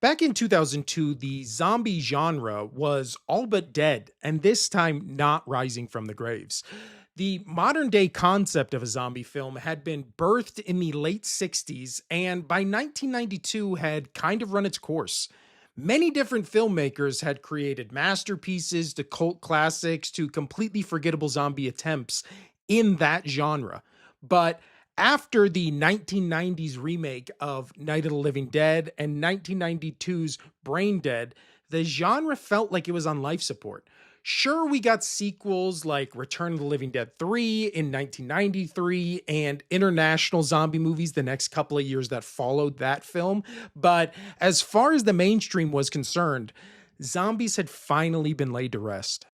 Back in 2002, the zombie genre was all but dead, and this time not rising from the graves. The modern day concept of a zombie film had been birthed in the late 60s and by 1992 had kind of run its course. Many different filmmakers had created masterpieces to cult classics to completely forgettable zombie attempts in that genre. But after the 1990s remake of Night of the Living Dead and 1992's Brain Dead, the genre felt like it was on life support. Sure, we got sequels like Return of the Living Dead 3 in 1993 and international zombie movies the next couple of years that followed that film, but as far as the mainstream was concerned, zombies had finally been laid to rest.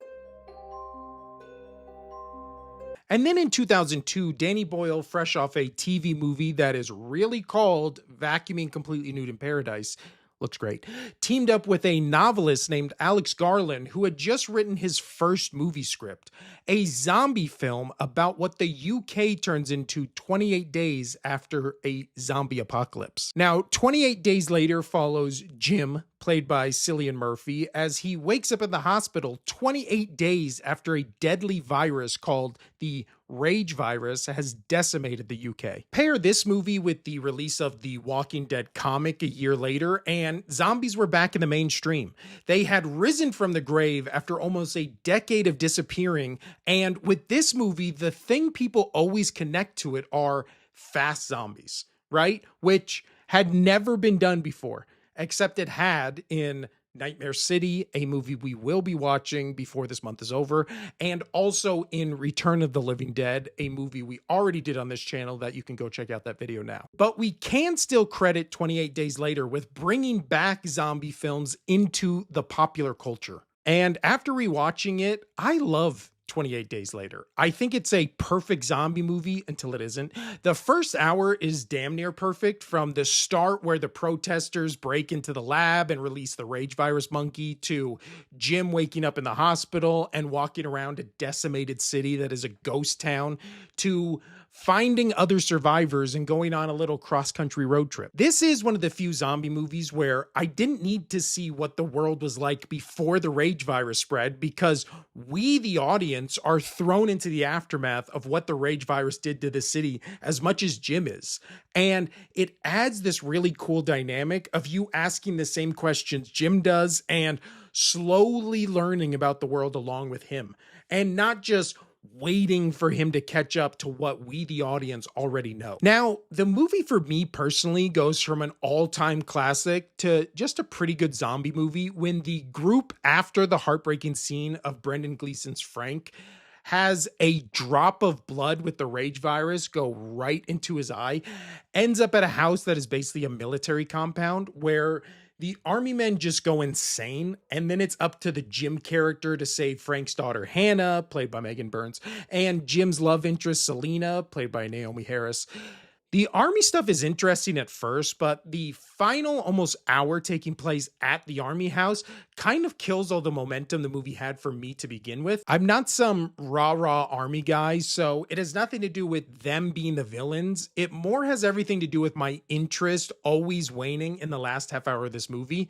And then in 2002, Danny Boyle, fresh off a TV movie that is really called Vacuuming Completely Nude in Paradise, looks great, teamed up with a novelist named Alex Garland, who had just written his first movie script, a zombie film about what the UK turns into 28 days after a zombie apocalypse. Now, 28 days later follows Jim, played by Cillian Murphy, as he wakes up in the hospital 28 days after a deadly virus called the Rage virus has decimated the UK. Pair this movie with the release of the Walking Dead comic a year later, and zombies were back in the mainstream. They had risen from the grave after almost a decade of disappearing, and with this movie, the thing people always connect to it are fast zombies, right? Which had never been done before, except it had in Nightmare City, a movie we will be watching before this month is over, and also in Return of the Living Dead, a movie we already did on this channel that you can go check out that video now. But we can still credit 28 Days Later with bringing back zombie films into the popular culture. And after rewatching it, I love 28 Days Later. I think it's a perfect zombie movie until it isn't. The first hour is damn near perfect, from the start where the protesters break into the lab and release the rage virus monkey to Jim waking up in the hospital and walking around a decimated city that is a ghost town to finding other survivors and going on a little cross-country road trip. This is one of the few zombie movies where I didn't need to see what the world was like before the rage virus spread, because we, the audience, are thrown into the aftermath of what the rage virus did to the city as much as Jim is. And it adds this really cool dynamic of you asking the same questions Jim does and slowly learning about the world along with him, and not just waiting for him to catch up to what we, the audience, already know. Now, the movie for me personally goes from an all-time classic to just a pretty good zombie movie when the group, after the heartbreaking scene of Brendan Gleeson's Frank, has a drop of blood with the rage virus go right into his eye, ends up at a house that is basically a military compound where the army men just go insane, and then it's up to the Jim character to save Frank's daughter Hannah, played by Megan Burns, and Jim's love interest Selena, played by Naomi Harris. The army stuff is interesting at first, but the final almost hour taking place at the army house kind of kills all the momentum the movie had for me to begin with. I'm not some rah-rah army guy, so it has nothing to do with them being the villains. It more has everything to do with my interest always waning in the last half hour of this movie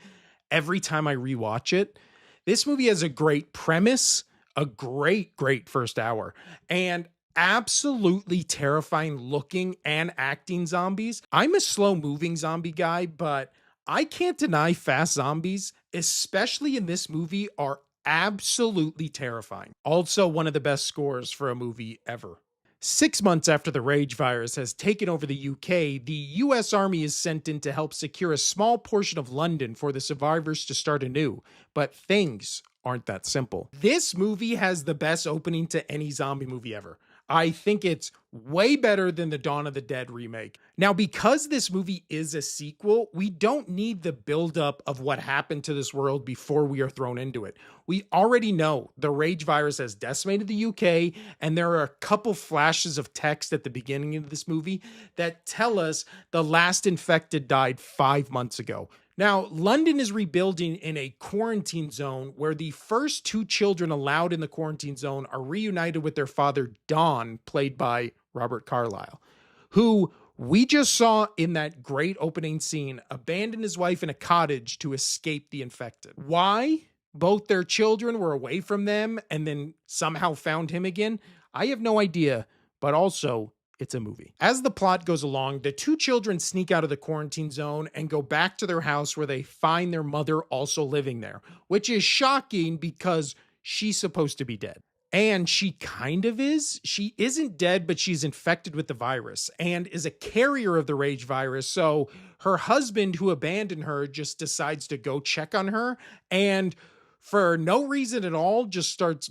every time I rewatch it. This movie has a great premise, a great first hour, and absolutely terrifying looking and acting zombies. I'm a slow moving zombie guy, but I can't deny fast zombies, especially in this movie, are absolutely terrifying. Also, one of the best scores for a movie ever. 6 months after the rage virus has taken over the UK, the US Army is sent in to help secure a small portion of London for the survivors to start anew. But things aren't that simple. This movie has the best opening to any zombie movie ever. I think it's way better than the Dawn of the Dead remake. Now, because this movie is a sequel, we don't need the buildup of what happened to this world before we are thrown into it. We already know the rage virus has decimated the UK, and there are a couple flashes of text at the beginning of this movie that tell us the last infected died 5 months ago. Now, London is rebuilding in a quarantine zone where the first two children allowed in the quarantine zone are reunited with their father, Don, played by Robert Carlyle, who We just saw in that great opening scene abandon his wife in a cottage to escape the infected. Why both their children were away from them and then somehow found him again, I have no idea, but also it's a movie. As the plot goes along, the two children sneak out of the quarantine zone and go back to their house where they find their mother also living there, which is shocking because she's supposed to be dead. And she kind of is. She isn't dead, but she's infected with the virus and is a carrier of the rage virus. So her husband, who abandoned her, just decides to go check on her. And for no reason at all, just starts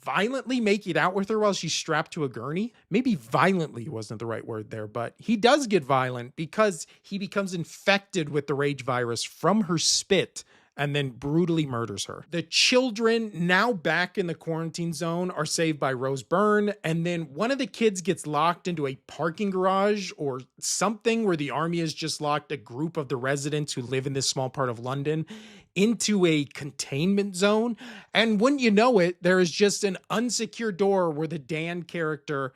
violently making out with her while she's strapped to a gurney. Maybe violently wasn't the right word there, but he does get violent because he becomes infected with the rage virus from her spit and then brutally murders her. The children, now back in the quarantine zone, are saved by Rose Byrne, and then one of the kids gets locked into a parking garage or something where the army has just locked a group of the residents who live in this small part of London into a containment zone. And wouldn't you know it, there is just an unsecure door where the Don character,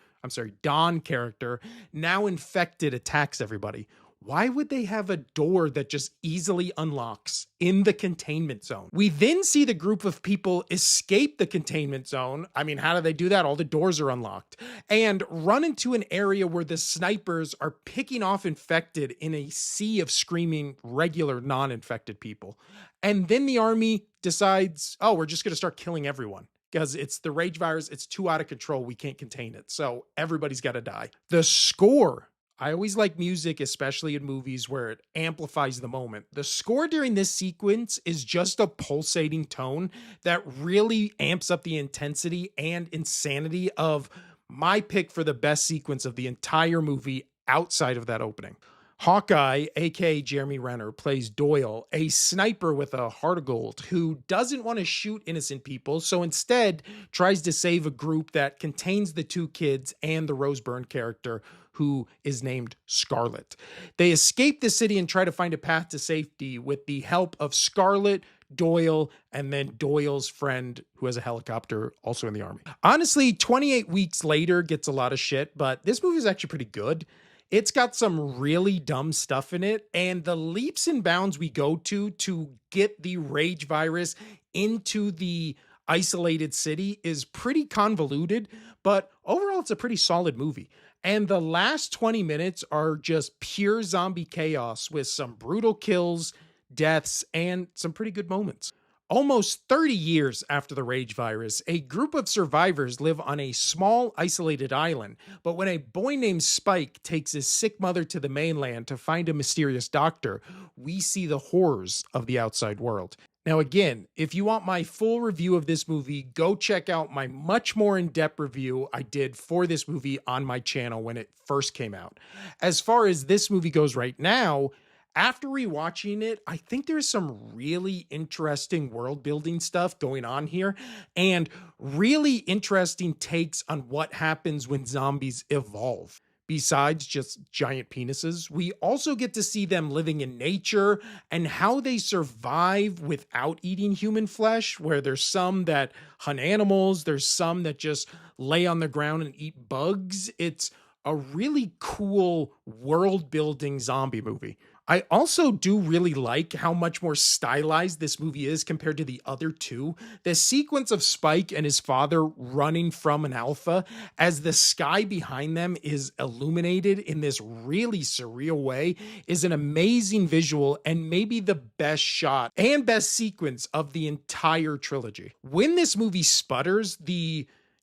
now infected, attacks everybody. Why would they have a door that just easily unlocks in the containment zone? We then see the group of people escape the containment zone. I mean, how do they do that? All the doors are unlocked. And run into an area where the snipers are picking off infected in a sea of screaming regular non-infected people. And then the army decides, oh, we're just going to start killing everyone. Because it's the rage virus, it's too out of control, we can't contain it. So everybody's got to die. The score, I always like music, especially in movies where it amplifies the moment. The score during this sequence is just a pulsating tone that really amps up the intensity and insanity of my pick for the best sequence of the entire movie outside of that opening. Hawkeye, aka Jeremy Renner, plays Doyle, a sniper with a heart of gold who doesn't want to shoot innocent people, so instead tries to save a group that contains the two kids and the Rose Byrne character, who is named Scarlet. They escape the city and try to find a path to safety with the help of Scarlet, Doyle, and then Doyle's friend who has a helicopter, also in the army. Honestly, 28 Weeks Later gets a lot of shit, but this movie is actually pretty good. It's got some really dumb stuff in it, and the leaps and bounds we go to get the rage virus into the isolated city is pretty convoluted, but overall it's a pretty solid movie. And the last 20 minutes are just pure zombie chaos with some brutal kills, deaths, and some pretty good moments. Almost 30 years after the rage virus, a group of survivors live on a small, isolated island. But when a boy named Spike takes his sick mother to the mainland to find a mysterious doctor, we see the horrors of the outside world. Now, again, if you want my full review of this movie, go check out my much more in-depth review I did for this movie on my channel when it first came out. As far as this movie goes right now, after rewatching it, I think there's some really interesting world building stuff going on here and really interesting takes on what happens when zombies evolve. Besides just giant penises, we also get to see them living in nature and how they survive without eating human flesh, where there's some that hunt animals, there's some that just lay on the ground and eat bugs. It's a really cool world building zombie movie. I also do really like how much more stylized this movie is compared to the other two. The sequence of Spike and his father running from an alpha as the sky behind them is illuminated in this really surreal way is an amazing visual and maybe the best shot and best sequence of the entire trilogy. When this movie sputters,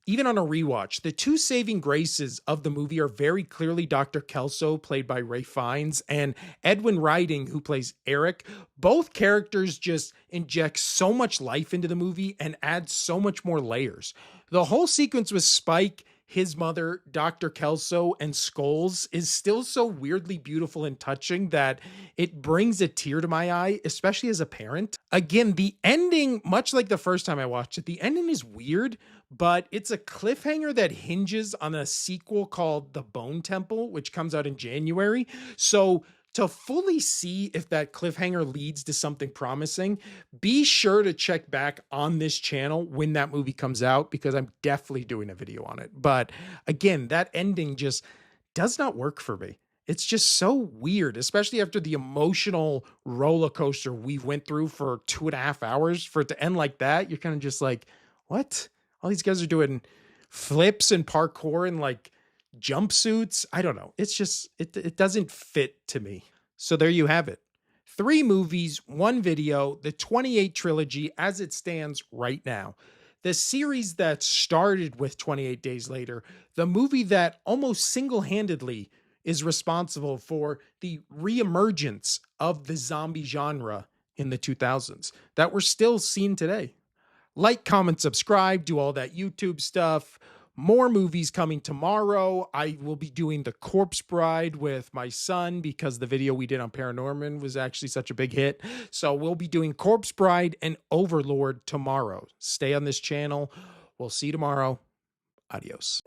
even on a rewatch, the two saving graces of the movie are very clearly Dr. Kelso, played by Ralph Fiennes, and Edwin Riding, who plays Eric. Both characters just inject so much life into the movie and add so much more layers. The whole sequence with Spike, his mother, Dr. Kelso, and Skulls is still so weirdly beautiful and touching that it brings a tear to my eye, especially as a parent. Again, the ending, much like the first time I watched it, the ending is weird, but it's a cliffhanger that hinges on a sequel called The Bone Temple, which comes out in January. So to fully see if that cliffhanger leads to something promising, be sure to check back on this channel when that movie comes out, because I'm definitely doing a video on it. But again, that ending just does not work for me. It's just so weird, especially after the emotional roller coaster we went through for 2.5 hours. For it to end like that, you're kind of just like, what? All these guys are doing flips and parkour and like jumpsuits. I don't know. It's just, it doesn't fit to me. So there you have it. 3 movies, 1 video, the 28 trilogy as it stands right now. The series that started with 28 Days Later, the movie that almost single handedly is responsible for the reemergence of the zombie genre in the 2000s that we're still seeing today. Like, comment, subscribe, do all that YouTube stuff. More movies coming tomorrow. I will be doing The Corpse Bride with my son because the video we did on Paranorman was actually such a big hit. So we'll be doing Corpse Bride and Overlord tomorrow. Stay on this channel. We'll see you tomorrow. Adios.